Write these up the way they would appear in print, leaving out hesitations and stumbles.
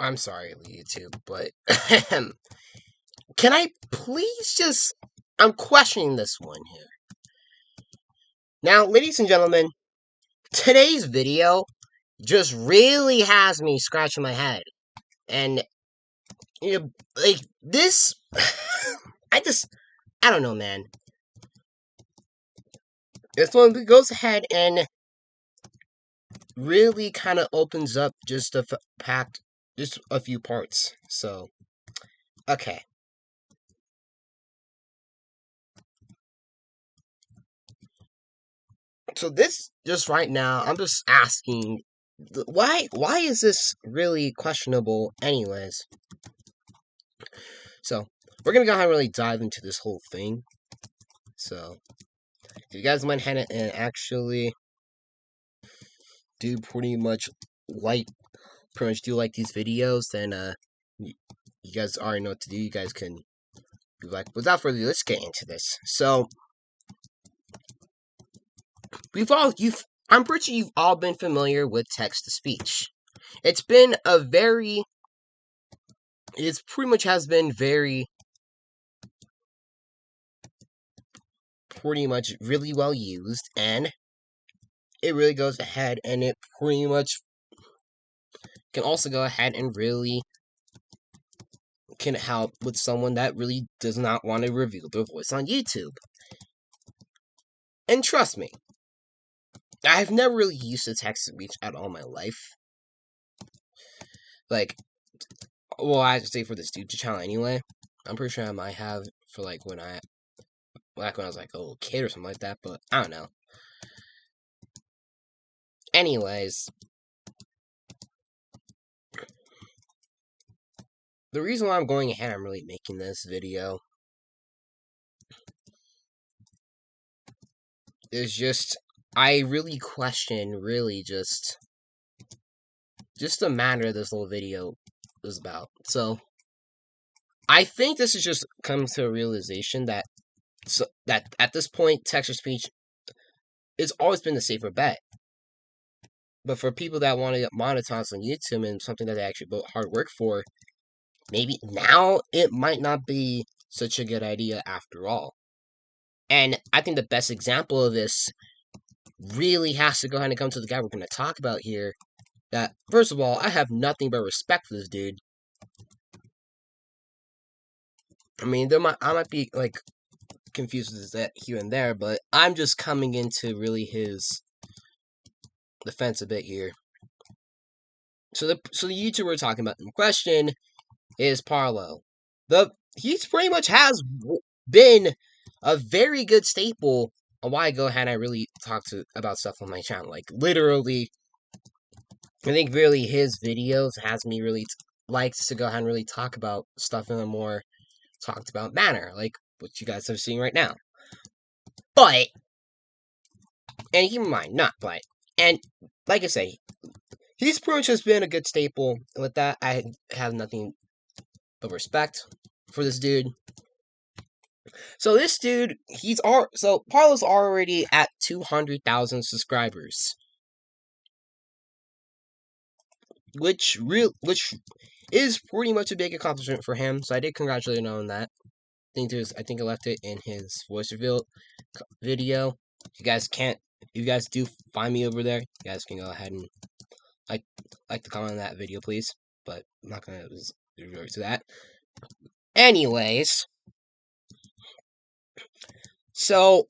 I'm sorry, YouTube, but can I please just... I'm questioning this one here. Now, ladies and gentlemen, today's video just really has me scratching my head. And, you know, like, this... I don't know, man. This one goes ahead and really kind of opens up just just a few parts. So, okay. So this, just right now, I'm just asking, why is this really questionable anyways? So, we're gonna go ahead and really dive into this whole thing. So, if you guys went ahead and actually do pretty much like these videos, then you guys already know what to do. You guys can be like, without further ado, let's get into this. So, I'm pretty sure you've all been familiar with text-to-speech. It's pretty much has been pretty much really well used, and it really goes ahead and it pretty much can also go ahead and really can help with someone that really does not want to reveal their voice on YouTube. And trust me, I've never really used the text-to-speech at all in my life. Like, well, I have to say for this YouTube channel anyway. I'm pretty sure I might have for like when I was like a little kid or something like that, but I don't know. Anyways, the reason why I'm going ahead and I'm really making this video is just, I really question just the matter this little video is about. So, I think this is just comes to a realization that at this point, text-to-speech has always been the safer bet. But for people that want to monetize on YouTube and something that they actually put hard work for, maybe now it might not be such a good idea after all. And I think the best example of this really has to go ahead and come to the guy we're going to talk about here. That, first of all, I have nothing but respect for this dude. I mean, I might be, like, confused with that here and there, but I'm just coming into really his defense a bit here. So the YouTuber we're talking about in question is Parlo. He pretty much has been a very good staple on why I go ahead and I really talk about stuff on my channel. Like, literally, I think really his videos has me really liked to go ahead and really talk about stuff in a more talked about manner, like what you guys are seeing right now. But, and keep in mind, not but, and like I say, he's pretty much just been a good staple. And with that, I have nothing but respect for this dude. So this dude, Parlo's already at 200,000 subscribers, which is pretty much a big accomplishment for him. So I did congratulate him on that. I think I left it in his voice reveal video. If you guys do find me over there, you guys can go ahead and like to comment on that video, please. But I'm not gonna revert to that. Anyways, so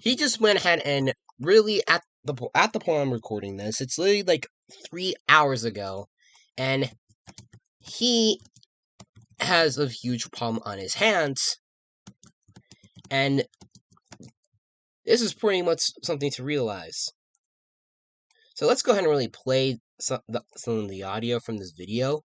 he just went ahead and really at the point I'm recording this, it's literally like 3 hours ago, and he has a huge problem on his hands, and this is pretty much something to realize. So let's go ahead and really play some of the audio from this video.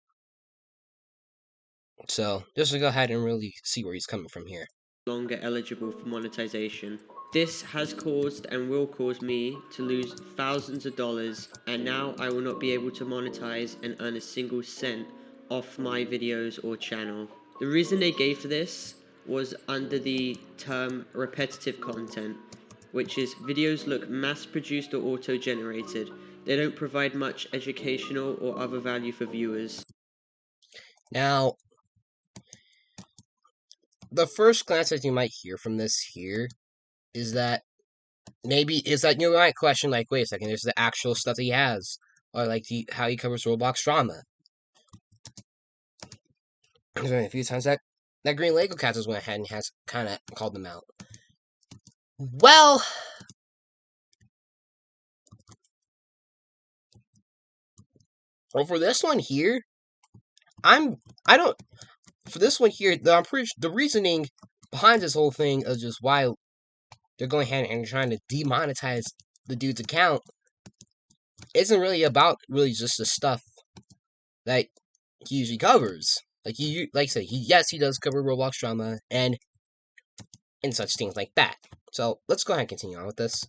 So just to go ahead and really see where he's coming from here. Longer eligible for monetization. This has caused and will cause me to lose thousands of dollars, and now I will not be able to monetize and earn a single cent off my videos or channel. The reason they gave for this was under the term repetitive content, which is videos look mass-produced or auto-generated. They don't provide much educational or other value for viewers. Now, the first glance that you might hear from this here is that you might question, like, wait a second, there's the actual stuff that he has, or like how he covers Roblox drama. There's been a few times that Green Lego Castles went ahead and has kind of called them out. Well, for this one here, I'm pretty the reasoning behind this whole thing is just why they're going ahead and trying to demonetize the dude's account isn't really about just the stuff that he usually covers. Like I said, he does cover Roblox drama and such things like that. So let's go ahead and continue on with this.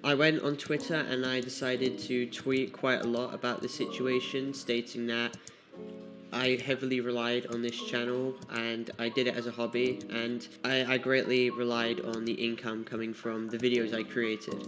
I went on Twitter and I decided to tweet quite a lot about the situation, stating that I heavily relied on this channel and I did it as a hobby, and I greatly relied on the income coming from the videos I created.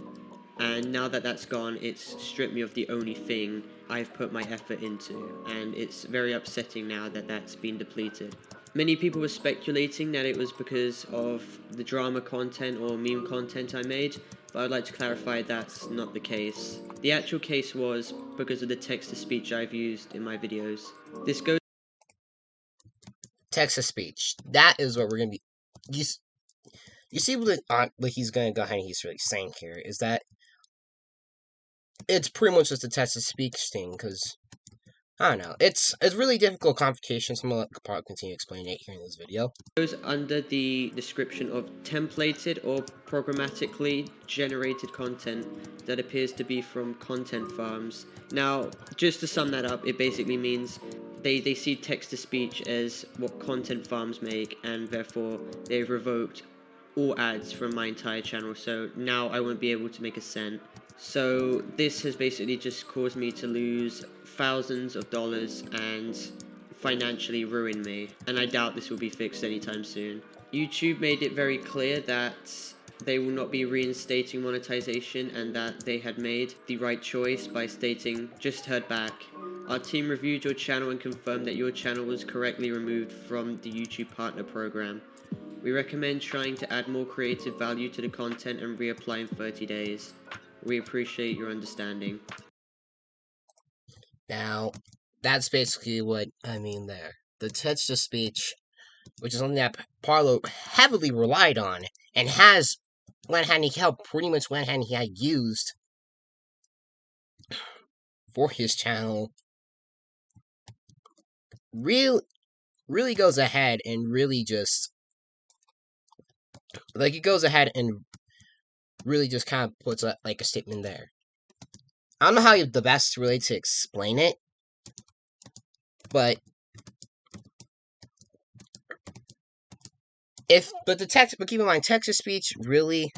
And now that that's gone, it's stripped me of the only thing I've put my effort into, and it's very upsetting now that that's been depleted. Many people were speculating that it was because of the drama content or meme content I made, but I'd like to clarify that's not the case. The actual case was because of the text-to-speech I've used in my videos. This goes Text-to-speech. That is what we're going to be... You see what he's going to go ahead and he's really saying here is that it's pretty much just a text-to-speech thing, because I don't know. It's really difficult complications. I'm going to let Kapar continue explaining it here in this video. Goes under the description of templated or programmatically generated content that appears to be from content farms. Now, just to sum that up, it basically means they see text-to-speech as what content farms make, and therefore they've revoked all ads from my entire channel, so now I won't be able to make a cent. So this has basically just caused me to lose thousands of dollars and financially ruin me, and I doubt this will be fixed anytime soon. YouTube made it very clear that they will not be reinstating monetization and that they had made the right choice by stating, "Just heard back. Our team reviewed your channel and confirmed that your channel was correctly removed from the YouTube Partner Program. We recommend trying to add more creative value to the content and reapply in 30 days. We appreciate your understanding." Now, that's basically what I mean there. The text-to-speech, which is something that Parlo heavily relied on, and has pretty much went ahead and he had used for his channel, really goes ahead and really just, like, it goes ahead and really just kind of puts a statement there. I don't know how the best really to explain it, but keep in mind, text-to-speech really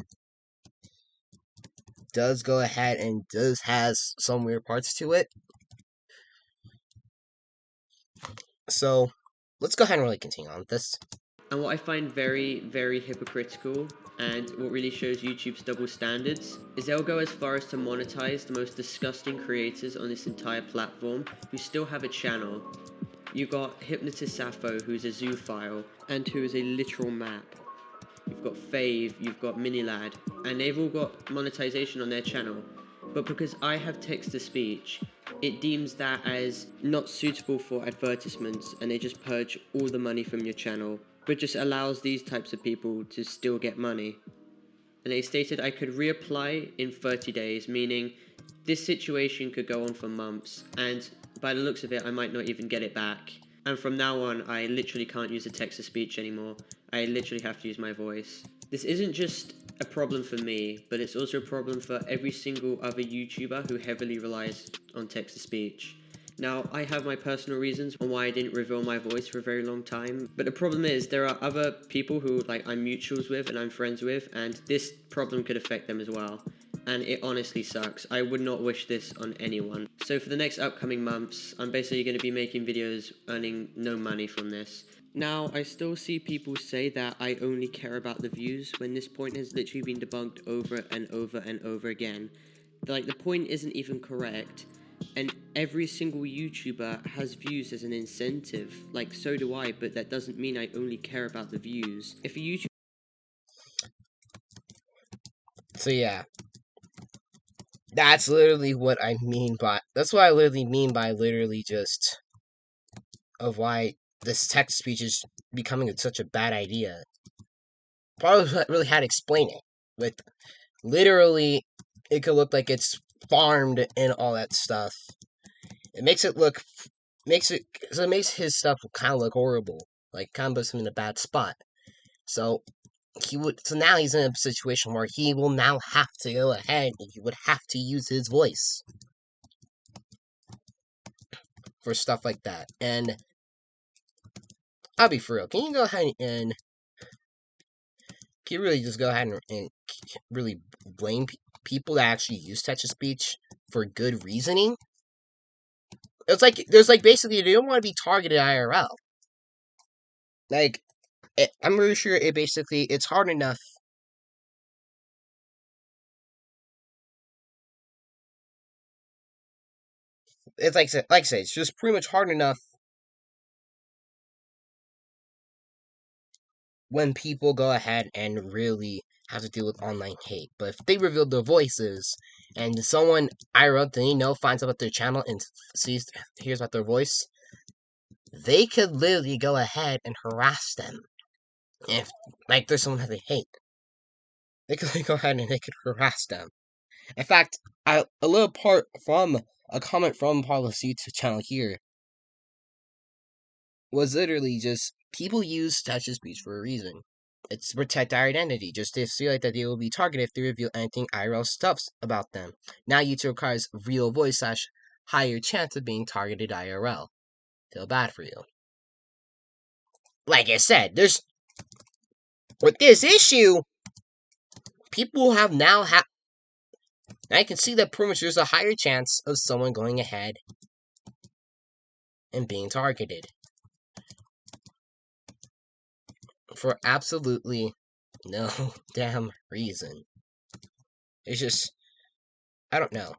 does go ahead and has some weird parts to it. So let's go ahead and really continue on with this. And what I find very, very hypocritical, and what really shows YouTube's double standards, is they'll go as far as to monetize the most disgusting creators on this entire platform who still have a channel. You've got Hypnotist Sappho, who's a zoophile, and who is a literal map. You've got Fave, you've got Minilad, and they've all got monetization on their channel. But because I have text-to-speech, it deems that as not suitable for advertisements, and they just purge all the money from your channel, but just allows these types of people to still get money. And they stated I could reapply in 30 days, meaning this situation could go on for months, and by the looks of it, I might not even get it back. And from now on, I literally can't use the text-to-speech anymore. I literally have to use my voice. This isn't just a problem for me, but it's also a problem for every single other YouTuber who heavily relies on text-to-speech. Now, I have my personal reasons on why I didn't reveal my voice for a very long time, but the problem is there are other people who I'm mutuals with and I'm friends with, and this problem could affect them as well. And it honestly sucks. I would not wish this on anyone. So for the next upcoming months, I'm basically going to be making videos earning no money from this. Now, I still see people say that I only care about the views, when this point has literally been debunked over and over and over again. Like, the point isn't even correct, and every single YouTuber has views as an incentive. Like, so do I, but that doesn't mean I only care about the views. If a YouTuber... So yeah, that's literally what I mean by, that's what I literally mean by literally just of why this text speech is becoming such a bad idea. Probably really had to explain it. With literally, it could look like it's farmed and all that stuff. It makes it look, it makes his stuff kind of look horrible. Like, kind of puts him in a bad spot. So, so now he's in a situation where he will now have to go ahead and he would have to use his voice for stuff like that. And I'll be for real. Can you go ahead and can you really just go ahead and really blame people that actually use text-to-speech for good reasoning? It's like there's like basically they don't want to be targeted IRL. Like I'm really sure it's hard enough. It's like I said, it's just pretty much hard enough when people go ahead and really have to deal with online hate. But if they reveal their voices and someone IRL that they know finds out about their channel and hears about their voice, they could literally go ahead and harass them. If like there's someone that they hate, they could go ahead and they could harass them. In fact, a little part from a comment from Paula's YouTube channel here was literally just people use text-to-speech for a reason. It's to protect our identity, just to feel like that they will be targeted if they reveal anything IRL stuff about them. Now YouTube requires real voice / higher chance of being targeted IRL. Feel bad for you. Like I said, with this issue, people have now I can see that pretty much there's a higher chance of someone going ahead and being targeted for absolutely no damn reason. It's just, I don't know.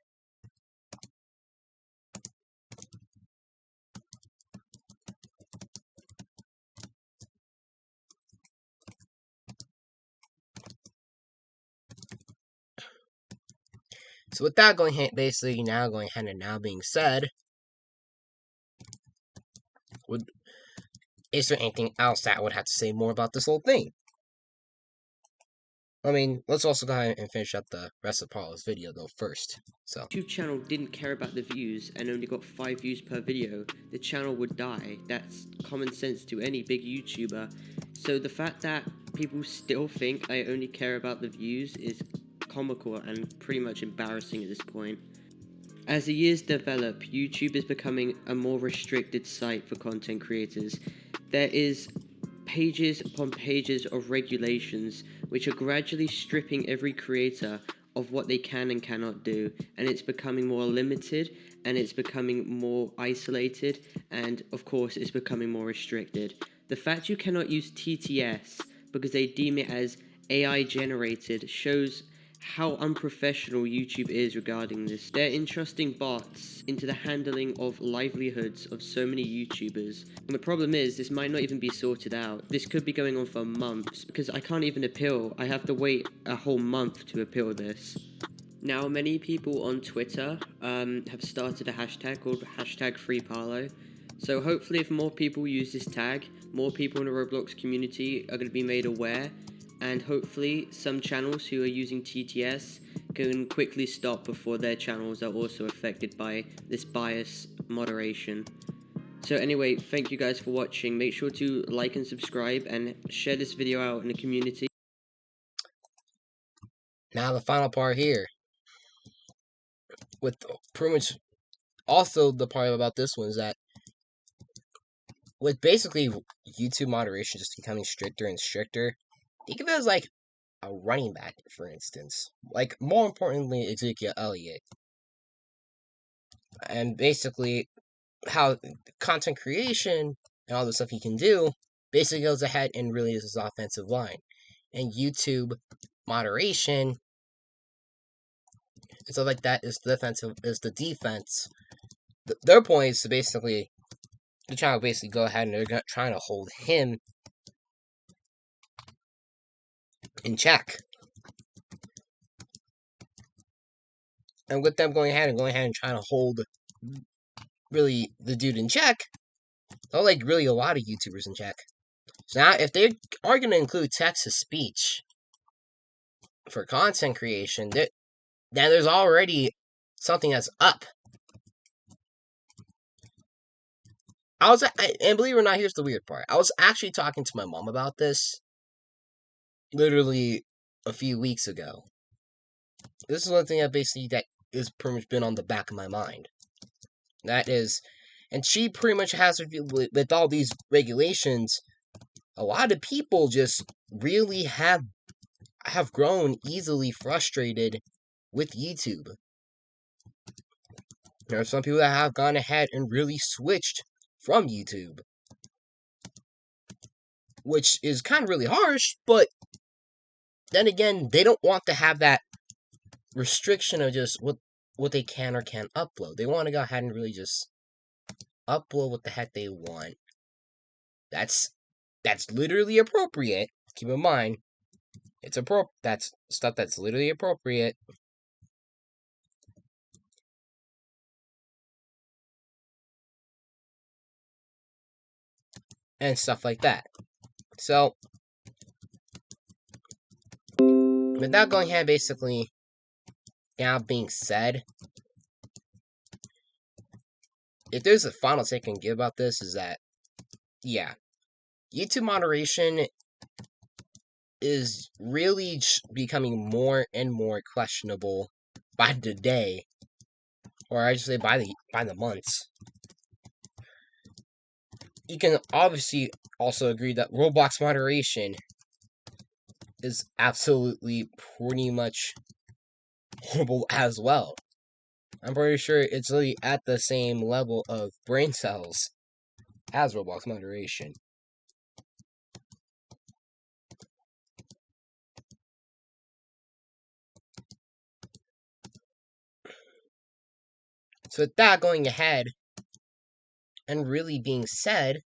So with that basically now going ahead and now being said, is there anything else that I would have to say more about this whole thing? I mean, let's also go ahead and finish up the rest of Paula's video though first. So YouTube channel didn't care about the views and only got 5 views per video, the channel would die. That's common sense to any big YouTuber. So the fact that people still think I only care about the views is comical and pretty much embarrassing at this point. As the years develop, YouTube is becoming a more restricted site for content creators. There is pages upon pages of regulations which are gradually stripping every creator of what they can and cannot do, and it's becoming more limited, and it's becoming more isolated, and of course it's becoming more restricted. The fact you cannot use TTS because they deem it as AI generated shows how unprofessional YouTube is regarding this. They're entrusting bots into the handling of livelihoods of so many YouTubers. And the problem is, this might not even be sorted out. This could be going on for months, because I can't even appeal. I have to wait a whole month to appeal this. Now, many people on Twitter have started a hashtag called #FreeParlo. So hopefully if more people use this tag, more people in the Roblox community are going to be made aware, and hopefully some channels who are using TTS can quickly stop before their channels are also affected by this bias moderation. So anyway, thank you guys for watching. Make sure to like and subscribe and share this video out in the community. now the final part here, with pretty much also the part about this one is that with basically YouTube moderation just becoming stricter and stricter, think of it as like a running back, for instance. Like, more importantly, Ezekiel Elliott. And basically, how content creation and all the stuff he can do basically goes ahead and really is his offensive line. And YouTube moderation and stuff like that is the defense. Their point is to basically they're trying to basically go ahead and they're trying to hold him in check. And with them going ahead and trying to hold really the dude in check, they're like really a lot of YouTubers in check. So now if they are going to include text to speech for content creation, then there's already something that's up. And believe it or not, here's the weird part. I was actually talking to my mom about this literally a few weeks ago. This is one thing that is pretty much been on the back of my mind. That is, and she pretty much has with all these regulations, a lot of people just really have grown easily frustrated with YouTube. There are some people that have gone ahead and really switched from YouTube, which is kind of really harsh, but then again, they don't want to have that restriction of just what they can or can't upload. They want to go ahead and really just upload what the heck they want. That's literally appropriate. Keep in mind, that's stuff that's literally appropriate. And stuff like that. So, with that going ahead, basically, now being said, if there's a final take I can give about this, is that, yeah, YouTube moderation is really becoming more and more questionable by the day, or I should say by the months. You can obviously also agree that Roblox moderation is absolutely pretty much horrible as well. I'm pretty sure it's really at the same level of brain cells as Roblox moderation. So with that going ahead and really being said,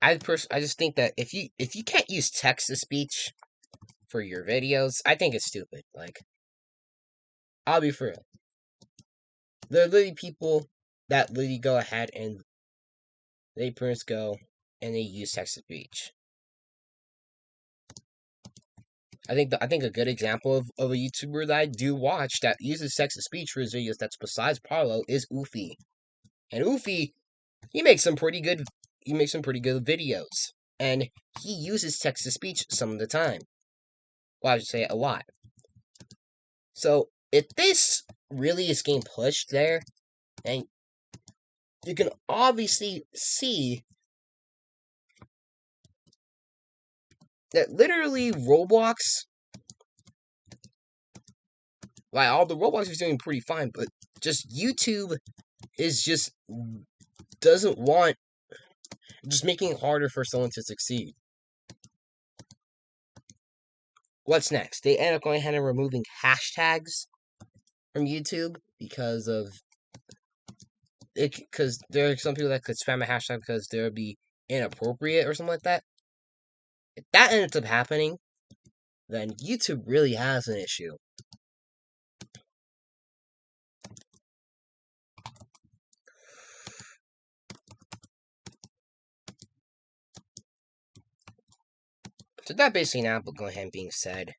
I just think that if you can't use text to speech for your videos, I think it's stupid. Like, I'll be for real. There are literally people that literally go ahead and they pretty much go and they use text to speech. I think a good example of a YouTuber that I do watch that uses text to speech for his videos that's besides Parlo is Oofy. And Oofy, he makes some pretty good videos. And he uses text to speech some of the time. Well, I should say a lot. So if this really is getting pushed there, and you can obviously see that literally Roblox, like all the Roblox is doing pretty fine, but just YouTube is just doesn't want, just making it harder for someone to succeed. What's next? They end up going ahead and removing hashtags from YouTube because of it, because there are some people that could spam a hashtag because they'll be inappropriate or something like that. If that ends up happening, then YouTube really has an issue. So that basically now, but go ahead and being said,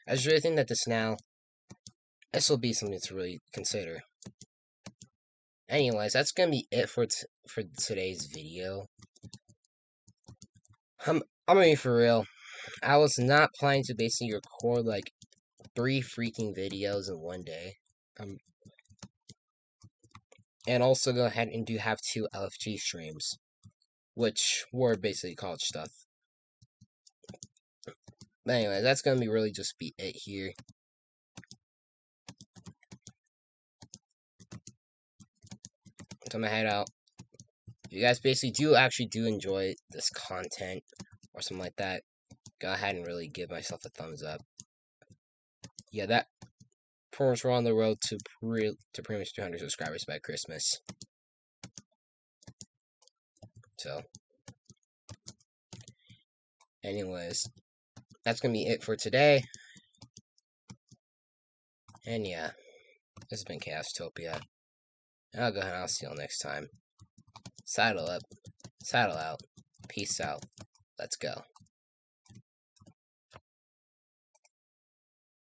I just really think that this will be something to really consider. Anyways, that's gonna be it for today's video. I'm gonna be for real. I was not planning to basically record like 3 freaking videos in one day. And also go ahead and have 2 LFG streams, which were basically college stuff. But anyway, that's gonna be really just be it here. So I'm gonna head out. If you guys basically do enjoy this content or something like that, go ahead and really give myself a thumbs up. yeah, that proves we're on the road to pretty much 200 subscribers by Christmas. So, anyways, that's gonna be it for today. And yeah, this has been Chaostopia. And I'll go ahead and I'll see y'all next time. Saddle up, saddle out, peace out. Let's go.